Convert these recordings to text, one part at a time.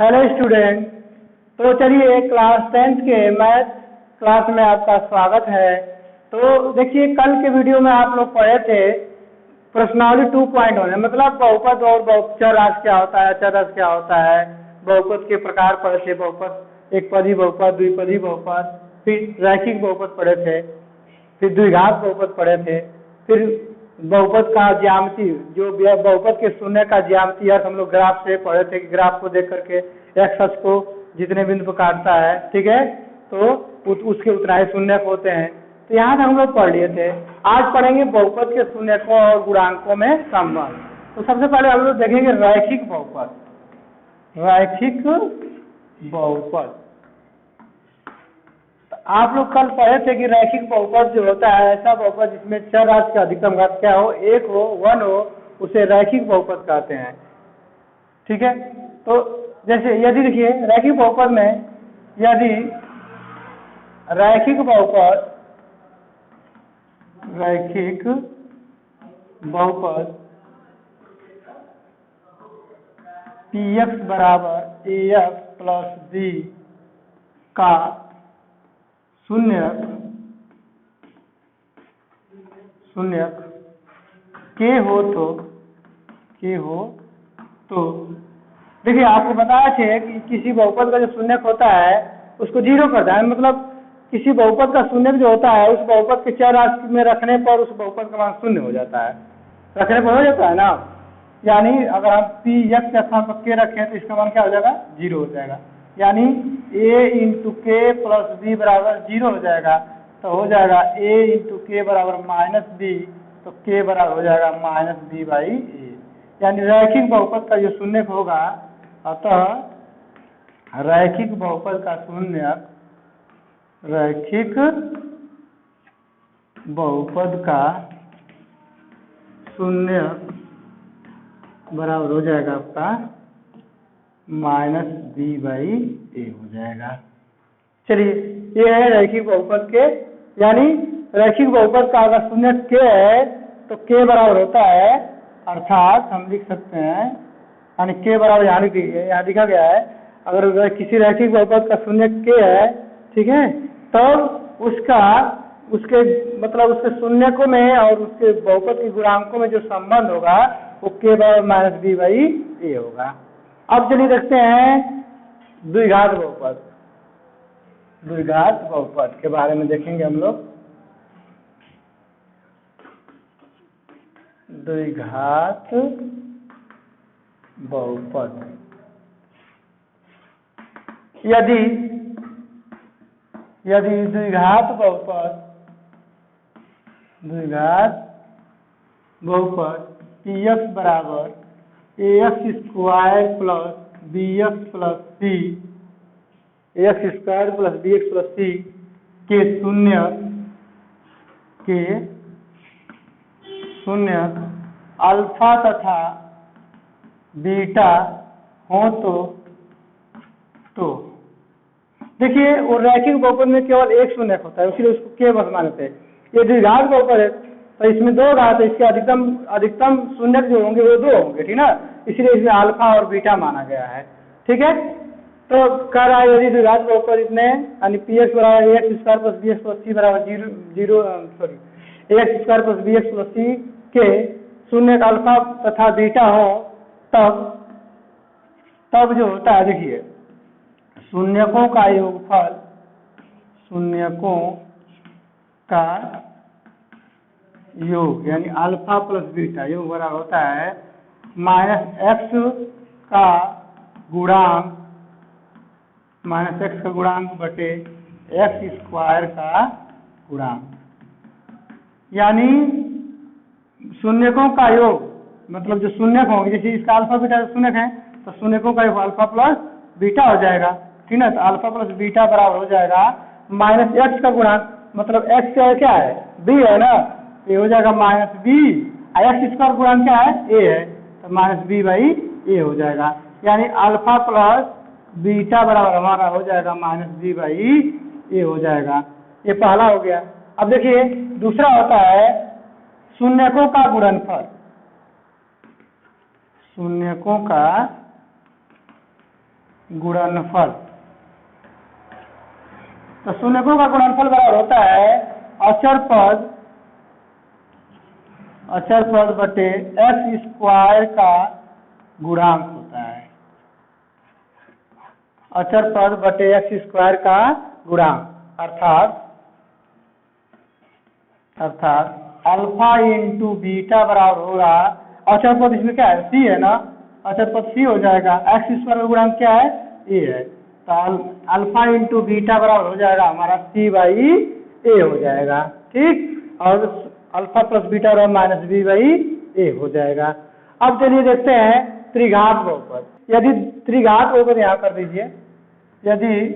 Hello student. तो चलिए class 10th के मैथ क्लास में आपका स्वागत है। तो देखिए कल के वीडियो में आप लोग पढ़े थे प्रश्नावली 2.1 मतलब बहुपद और चर राशि क्या होता है, चर राशि क्या होता है, बहुपद के प्रकार पढ़े थे। बहुपद एक पदी बहुपद, द्विपदी बहुपद, फिर रैखिक बहुपद पढ़े थे, फिर द्विघात बहुपद पढ़े थे, फिर बहुपद का ज्यामिति जो बहुपद के शून्य का ज्यामिति अर्थ हम लोग ग्राफ से पढ़े थे कि ग्राफ को देख करके एक्स अक्ष को जितने बिंदु पर काटता है, ठीक है, तो उसके उतना ही शून्य होते हैं। तो यहाँ तक हम लोग पढ़ लिए थे। आज पढ़ेंगे बहुपद के शून्यकों और गुणांकों में संबंध। तो सबसे पहले हम लोग देखेंगे रैखिक बहुपद। रैखिक बहुपद आप लोग कल पढ़े थे कि रैखिक बहुपद जो होता है ऐसा बहुपद जिसमें चर राशि का अधिकतम घात क्या हो, एक हो, 1 हो, उसे रैखिक बहुपद कहते हैं। ठीक है, तो जैसे यदि देखिए रैखिक बहुपद में यदि रैखिक बहुपद px बराबर ax प्लस b का शून्यक के हो तो देखिए आपको बताया थे कि किसी बहुपद का जो शून्यक होता है उसको जीरो करता है। मतलब किसी बहुपद का शून्यक जो होता है उस बहुपद के चर राशि में रखने पर उस बहुपद का मान शून्य हो जाता है। रखने पर हो जाता है ना, यानी अगर हम पी एक्स के स्थान पर के रखें तो इसका मान क्या हो जाएगा, जीरो हो जाएगा। यानी a इंटू के प्लस बी बराबर जीरो हो जाएगा। तो हो जाएगा a इंटू के बराबर माइनस बी, तो के बराबर हो जाएगा माइनस बी बाई ए। यानी रैखिक बहुपद का जो शून्यक होगा, अतः रैखिक बहुपद का शून्यक रैखिक बहुपद का शून्यक बराबर हो जाएगा आपका माइनस बी बाई ए हो जाएगा। चलिए ये है रैखिक बहुपद के, यानी रैखिक बहुपद का अगर शून्य के है तो के बराबर होता है, अर्थात हम लिख सकते हैं, यानी के बराबर यहाँ लिखा गया है। अगर किसी रैखिक बहुपद का शून्य के है, ठीक है, तो उसके शून्यकों में और उसके बहुपद के गुणांकों में जो संबंध होगा वो के बराबर माइनस बी बाई ए होगा। अब चलिए देखते हैं द्विघात बहुपद। द्विघात बहुपद के बारे में देखेंगे हम लोग। द्विघात बहुपद यदि द्विघात बहुपद px बराबर ax square plus bx plus c, ax square plus bx plus c के शून्यक अल्फा तथा बीटा हो तो देखिए वो रैखिक बहुपद में केवल एक शून्यक होता है, इसलिए उसको के बस मानते हैं। ये द्विघात बहुपद है तो इसमें दो घात है, इसके अधिकतम शून्यक जो होंगे वो दो होंगे, ठीक ना, इसलिए इसमें अल्फा और बीटा माना गया है। ठीक है, तो कह रहा है यदि द्विघात बहुपद इतने यानी पी एक्स बराबर X square plus B X plus C बराबर X square plus B X plus C के शून्यक अल्फा तथा बीटा हो तब जो होता है, देखिए शून्यकों का योगफल, शून्यकों का योग यानी अल्फा प्लस बीटा योग बराबर होता है माइनस एक्स का गुणांक बटे एक्स स्क्वायर का गुणांक। यानी शून्यकों का योग मतलब जो शून्यक होंगे, जैसे इसका अल्फा बीटा शून्यक है तो शून्यकों का योग अल्फा प्लस बीटा हो जाएगा, ठीक ना। तो अल्फा प्लस बीटा बराबर हो जाएगा माइनस एक्स का गुणांक, मतलब एक्स क्या है, बी है ना, ये हो जाएगा माइनस बी, एक्स स्क्वायर गुणांक क्या है, ए है, तो माइनस बी बाई ए हो जाएगा। यानी अल्फा प्लस बीटा बराबर हमारा हो जाएगा माइनस बी बाई ए हो जाएगा। ये पहला हो गया। अब देखिए दूसरा होता है शून्यकों का गुणनफल। शून्यकों का गुणनफल। तो शून्यकों का गुणनफल बराबर होता है अचर पद बटे एक्स स्क्वायर का गुणांक होता है। अचर पद बटे एक्स स्क्वायर का गुणांक अर्थात अल्फा इंटू बीटा बराबर होगा, अचर पद इसमें क्या है, सी है ना, अचर पद सी हो जाएगा, एक्स स्क्वायर का गुणांक क्या है, ए है, तो अल्फा इंटू बीटा बराबर हो जाएगा हमारा सी बाई ए हो जाएगा, ठीक। और अल्फा प्लस बीटा बराबर माइनस बी बाई ए हो जाएगा। अब चलिए देखते हैं त्रिघात बहुपद। यदि त्रिघात बहुपद यहाँ कर दीजिए, यदि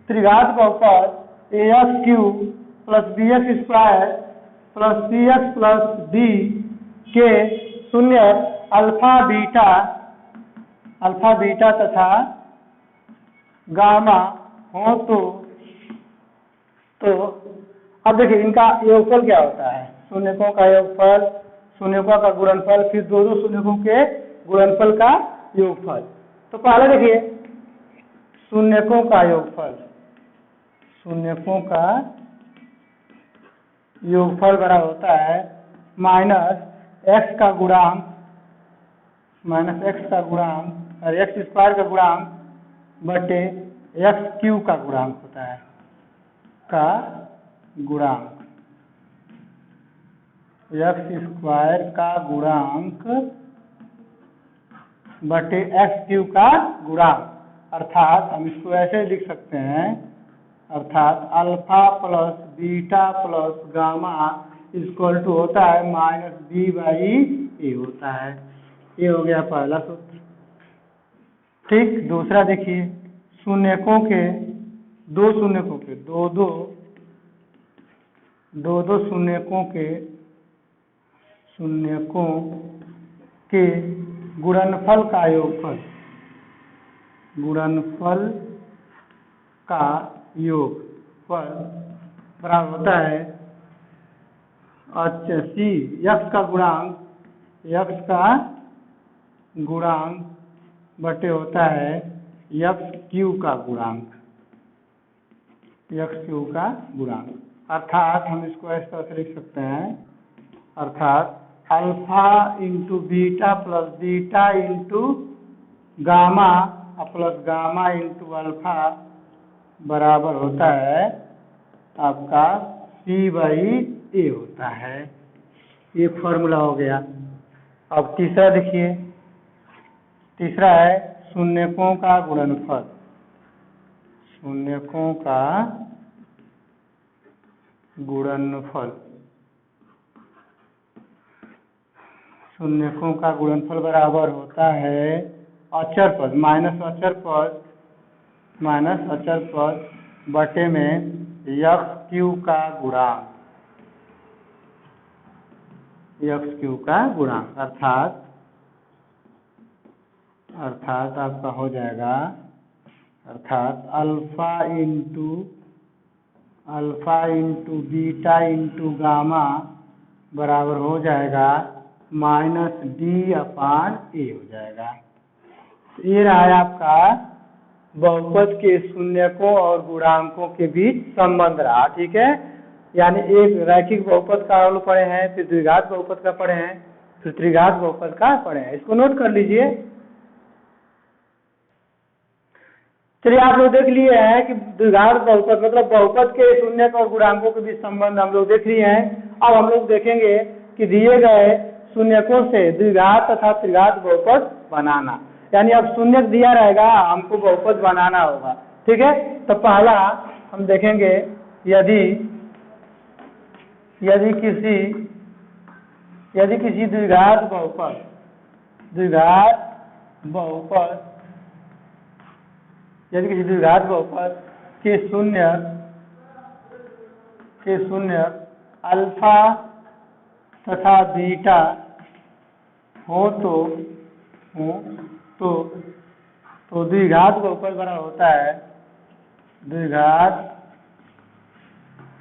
त्रिघात बहुपद A X cube plus B X square plus C X plus D के शून्य अल्फा बीटा तथा गामा हो तो अब देखिए इनका योगफल क्या होता है, शून्यकों का योगफल, शून्यकों का गुणनफल, फिर दो शून्यकों के गुणनफल का योगफल। तो पहले देखिए शून्यकों का योगफल बराबर होता है माइनस एक्स का गुणांक और एक्स स्क्वायर का गुणांक बटे एक्स क्यू का गुणांक होता है, एक्स स्क्वायर का गुणांक बटे एक्स क्यू का गुणांक। अर्थात हम इसको ऐसे लिख सकते हैं, अर्थात alpha plus beta plus gamma equal to होता है माइनस बी बाई ए होता है। ये हो गया पहला सूत्र, ठीक। दूसरा देखिए शून्यकों के दो शून्यकों के गुणनफल का योगफल बराबर होता है अच्छा सी एक्स का गुणांक बटे होता है एक्स क्यू का गुणांक। अर्थात हम इसको इस तरह से लिख सकते हैं, अर्थात alpha into beta plus beta into gamma plus gamma into alpha बराबर होता है आपका सी बाई ए होता है। ये फॉर्मूला हो गया। अब तीसरा देखिए, तीसरा है शून्यकों का गुणनफल। शून्यकों का गुणनफल बराबर होता है अचर पद माइनस अचर पद बटे में एक्स क्यू का गुणांक। अर्थात आपका हो जाएगा, अर्थात alpha into beta into gamma बराबर हो जाएगा माइनस डी अपान ए हो जाएगा। ये रहा है आपका बहुपद के शून्यकों और गुणांकों के बीच संबंध रहा, ठीक है। यानी एक रैखिक बहुपद का हम लोग पढ़े हैं, फिर द्विघात बहुपद का पढ़े हैं, फिर त्रिघात बहुपद का पढ़े हैं। इसको नोट कर लीजिए। चलिए आप लोग देख लिए हैं कि द्विघात बहुपद मतलब बहुपद के शून्यक और गुणांकों के बीच संबंध हम लोग देख लिए हैं। अब हम लोग देखेंगे कि दिए गए शून्यकों से द्विघात तथा त्रिघात बहुपद बनाना, यानी अब शून्यक दिया रहेगा, हमको बहुपद बनाना होगा, ठीक है। तो पहला हम देखेंगे यदि किसी द्विघात बहुपद के शून्य अल्फा तथा बीटा हो तो द्विघात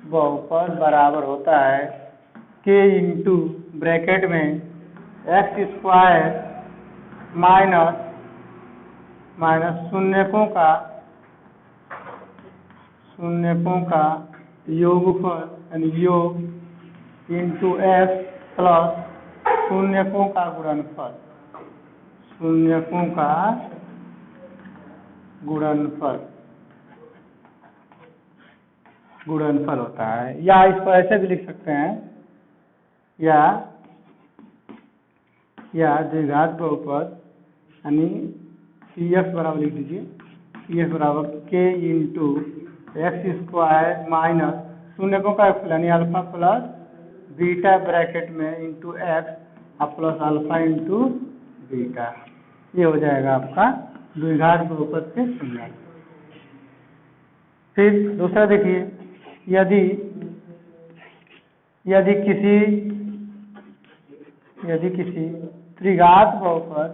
बहुपद बराबर होता है, k इंटू ब्रैकेट में एक्स स्क्वायर माइनस माइनस शून्यकों का योगफल यानी योग इंटू एक्स प्लस शून्यकों का गुणनफल, शून्यकों का गुणनफल होता है। या इसको ऐसे भी लिख सकते हैं, या द्विघात बहुपद यानी सी एक्स बराबर लिख दीजिए, सी एक्स बराबर के इंटू एक्स स्क्वायर माइनस शून्यकों का यानी अल्फा प्लस बीटा ब्रैकेट में into x plus alpha into beta. ये हो जाएगा आपका द्विघात बहुपद के शून्य। फिर दूसरा देखिए, यदि किसी त्रिघात बहुपद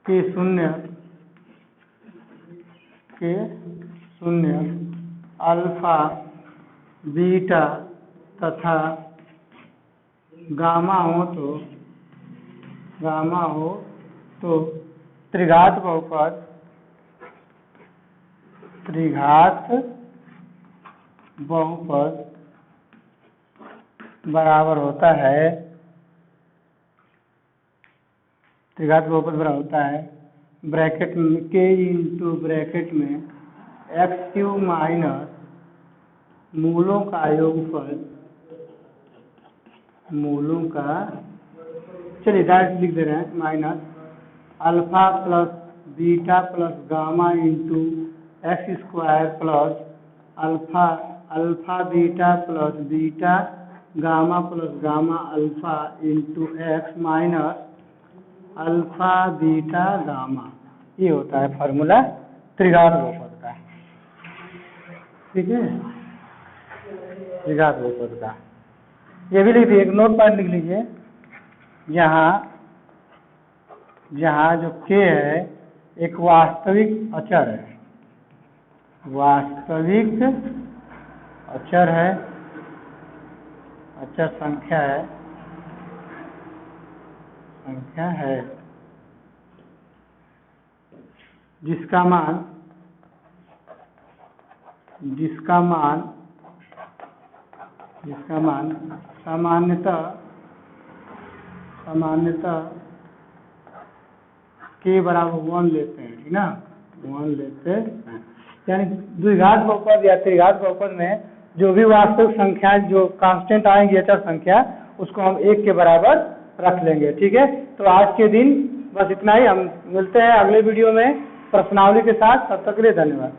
के शून्य अल्फा बीटा तथा गामा हो तो त्रिघात बहुपद बराबर होता है, ब्रैकेट में के इंटू ब्रैकेट में एक्स क्यू माइनस मूलों का योगफल, चलिए डायरेक्ट लिख दे रहे हैं, minus alpha plus beta plus gamma into x square plus alpha beta plus beta gamma plus gamma alpha into x minus alpha beta gamma. ये होता है फार्मूला त्रिघात बहुपद का। ठीक है, त्रिघात बहुपद का ये भी लिख दीजिए, एक नोट पॉइंट लिख लीजिए, जहाँ जो k है एक वास्तविक अचर है, अचर संख्या है जिसका मान सामान्यतः k बराबर 1 लेते हैं, ठीक ना, 1 लेते हैं। यानी द्विघात बहुपद या त्रिघात बहुपद में जो भी वास्तविक संख्या जो कांस्टेंट आएंगी अचर संख्या, उसको हम 1 के बराबर रख लेंगे। ठीक है, तो आज के दिन बस इतना ही। हम मिलते हैं अगले वीडियो में प्रश्नावली के साथ। तब तक के लिए धन्यवाद।